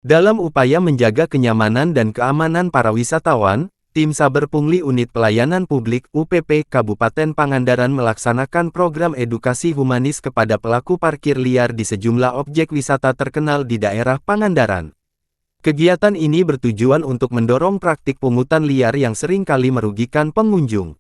Dalam upaya menjaga kenyamanan dan keamanan para wisatawan, Tim Saber Pungli Unit Pelayanan Publik UPP Kabupaten Pangandaran melaksanakan program edukasi humanis kepada pelaku parkir liar di sejumlah objek wisata terkenal di daerah Pangandaran. Kegiatan ini bertujuan untuk mendorong praktik pungutan liar yang sering kali merugikan pengunjung.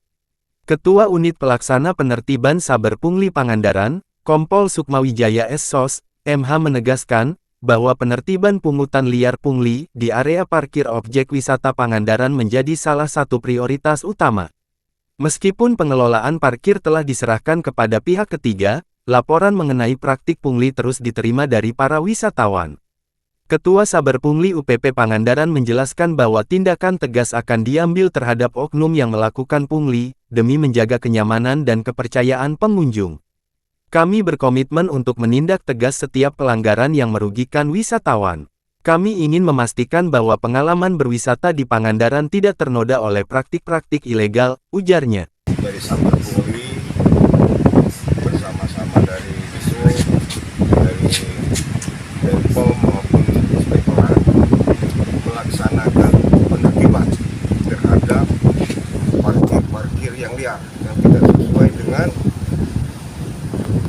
Ketua Unit Pelaksana Penertiban Saber Pungli Pangandaran, Kompol Sukmawijaya S.Sos, MH menegaskan, bahwa penertiban pungutan liar pungli di area parkir objek wisata Pangandaran menjadi salah satu prioritas utama. Meskipun pengelolaan parkir telah diserahkan kepada pihak ketiga, laporan mengenai praktik pungli terus diterima dari para wisatawan. Ketua Saber Pungli UPP Pangandaran menjelaskan bahwa tindakan tegas akan diambil terhadap oknum yang melakukan pungli, demi menjaga kenyamanan dan kepercayaan pengunjung. Kami berkomitmen untuk menindak tegas setiap pelanggaran yang merugikan wisatawan. Kami ingin memastikan bahwa pengalaman berwisata di Pangandaran tidak ternoda oleh praktik-praktik ilegal, ujarnya. Dari Saber Pungli bersama-sama dari Dishub, dari Denpom maupun Inspektorat melaksanakan penertiban terhadap parkir-parkir yang liar yang tidak sesuai dengan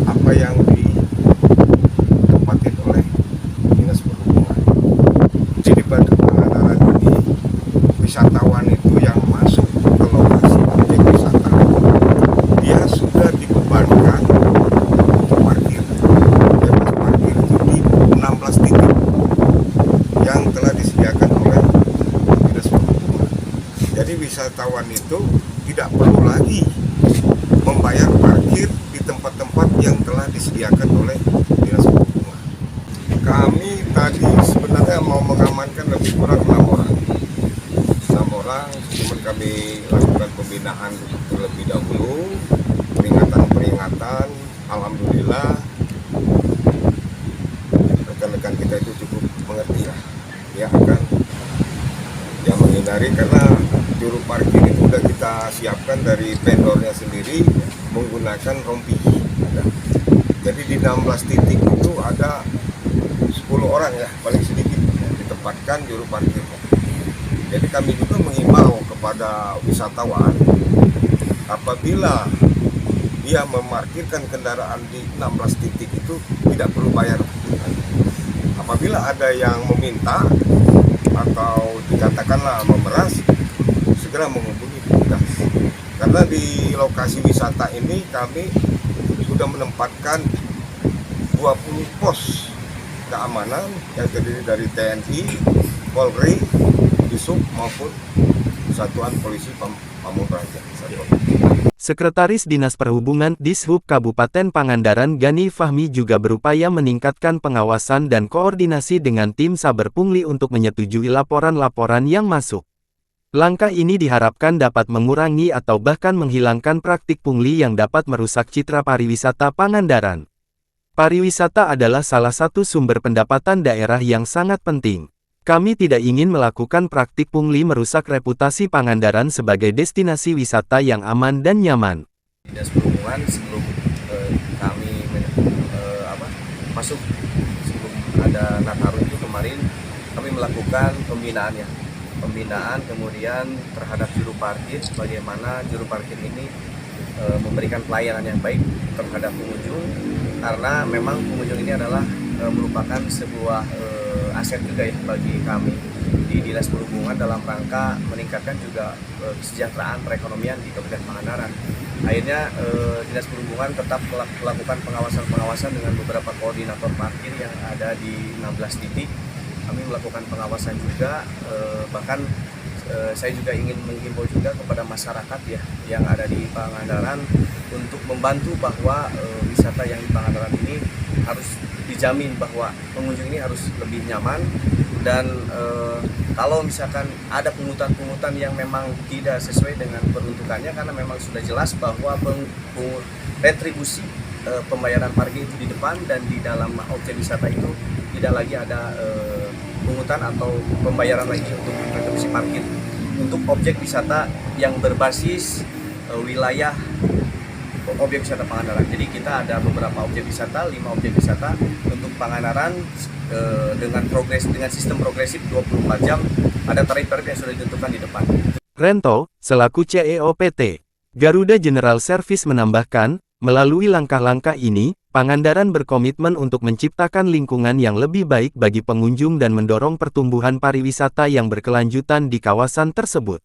apa yang ditempatin oleh Dinas Perhubungan. Jadi di Pangandaran ini, wisatawan itu yang masuk ke lokasi objek wisata, dia sudah dibebankan untuk parkir. Bebas parkir itu di 16 titik yang telah disediakan oleh Dinas Perhubungan. Jadi wisatawan itu tidak perlu lagi membayar parkir di tempat-tempat yang telah disediakan oleh Dinas Perhubungan. Kami tadi sebenarnya mau mengamankan lebih kurang 6 orang. 6 orang, cuman kami lakukan pembinaan terlebih dahulu, peringatan. Alhamdulillah, rekan-rekan kita itu cukup mengerti lah. Ya akan yang menghindari, karena juru parkir itu sudah kita siapkan dari vendornya sendiri menggunakan rompi. Jadi di 16 titik itu ada 10 orang ya, paling sedikit ditempatkan juru parkirnya. Jadi kami juga mengimbau kepada wisatawan, apabila dia memarkirkan kendaraan di 16 titik itu tidak perlu bayar. Apabila ada yang meminta atau dikatakanlah memeras, segera menghubungi petugas. Karena di lokasi wisata ini kami sudah menempatkan 20 pos keamanan yang terdiri dari TNI, Polri, Dishub maupun Satuan Polisi Pamung Praja. Sekretaris Dinas Perhubungan Dishub Kabupaten Pangandaran Gani Fahmi juga berupaya meningkatkan pengawasan dan koordinasi dengan tim Saber Pungli untuk menyetujui laporan-laporan yang masuk. Langkah ini diharapkan dapat mengurangi atau bahkan menghilangkan praktik pungli yang dapat merusak citra pariwisata Pangandaran. Pariwisata adalah salah satu sumber pendapatan daerah yang sangat penting. Kami tidak ingin melakukan praktik pungli merusak reputasi Pangandaran sebagai destinasi wisata yang aman dan nyaman. Dinas Perhubungan sebelum kami masuk, sebelum ada Nataru itu kemarin, kami melakukan pembinaan kemudian terhadap juru parkir, bagaimana juru parkir ini memberikan pelayanan yang baik terhadap pengunjung, karena memang pengunjung ini adalah merupakan sebuah aset juga ya bagi kami di Dinas Perhubungan dalam rangka meningkatkan juga kesejahteraan perekonomian di Kabupaten Pangandaran. Akhirnya Dinas Perhubungan tetap melakukan pengawasan dengan beberapa koordinator parkir yang ada di 16 titik. Kami melakukan pengawasan juga, bahkan saya juga ingin menghimbau juga kepada masyarakat ya yang ada di Pangandaran untuk membantu bahwa wisata yang di Pangandaran ini harus dijamin bahwa pengunjung ini harus lebih nyaman, dan kalau misalkan ada pungutan-pungutan yang memang tidak sesuai dengan peruntukannya, karena memang sudah jelas bahwa retribusi pembayaran parkir itu di depan dan di dalam objek wisata itu tidak lagi ada pungutan atau pembayaran lagi untuk retribusi parkir untuk objek wisata yang berbasis wilayah objek wisata Pangandaran. Jadi kita ada beberapa objek wisata, 5 objek wisata untuk Pangandaran, dengan sistem progresif 24 jam, ada tarif-tarif yang sudah ditentukan di depan. Rento, selaku CEO PT Garuda General Service menambahkan, melalui langkah-langkah ini, Pangandaran berkomitmen untuk menciptakan lingkungan yang lebih baik bagi pengunjung dan mendorong pertumbuhan pariwisata yang berkelanjutan di kawasan tersebut.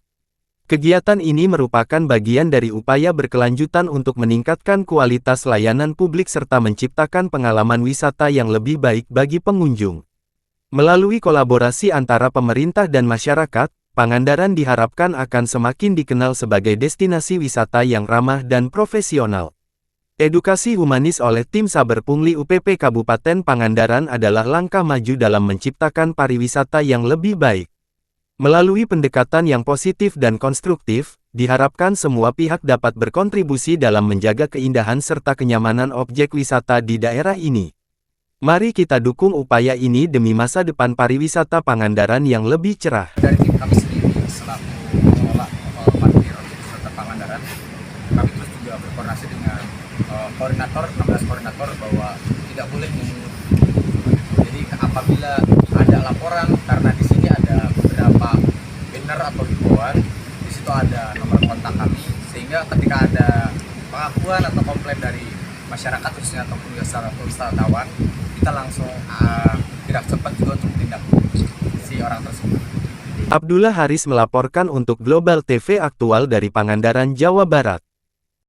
Kegiatan ini merupakan bagian dari upaya berkelanjutan untuk meningkatkan kualitas layanan publik serta menciptakan pengalaman wisata yang lebih baik bagi pengunjung. Melalui kolaborasi antara pemerintah dan masyarakat, Pangandaran diharapkan akan semakin dikenal sebagai destinasi wisata yang ramah dan profesional. Edukasi humanis oleh tim Saber Pungli UPP Kabupaten Pangandaran adalah langkah maju dalam menciptakan pariwisata yang lebih baik. Melalui pendekatan yang positif dan konstruktif, diharapkan semua pihak dapat berkontribusi dalam menjaga keindahan serta kenyamanan objek wisata di daerah ini. Mari kita dukung upaya ini demi masa depan pariwisata Pangandaran yang lebih cerah. Dari tim kami sendiri selaku pengelola parkir wisata Pangandaran, kami terus juga berkoordinasi dengan koordinator 16 koordinator bahwa tidak boleh memungut. Jadi apabila ada laporan, karena di sini ada beberapa banner atau himbauan, di situ ada nomor kontak kami, sehingga ketika ada pengakuan atau komplain dari masyarakat khususnya ataupun wisatawan, kita langsung tidak cepat juga untuk menindak si orang tersebut. Abdullah Haris melaporkan untuk Global TV Aktual dari Pangandaran, Jawa Barat.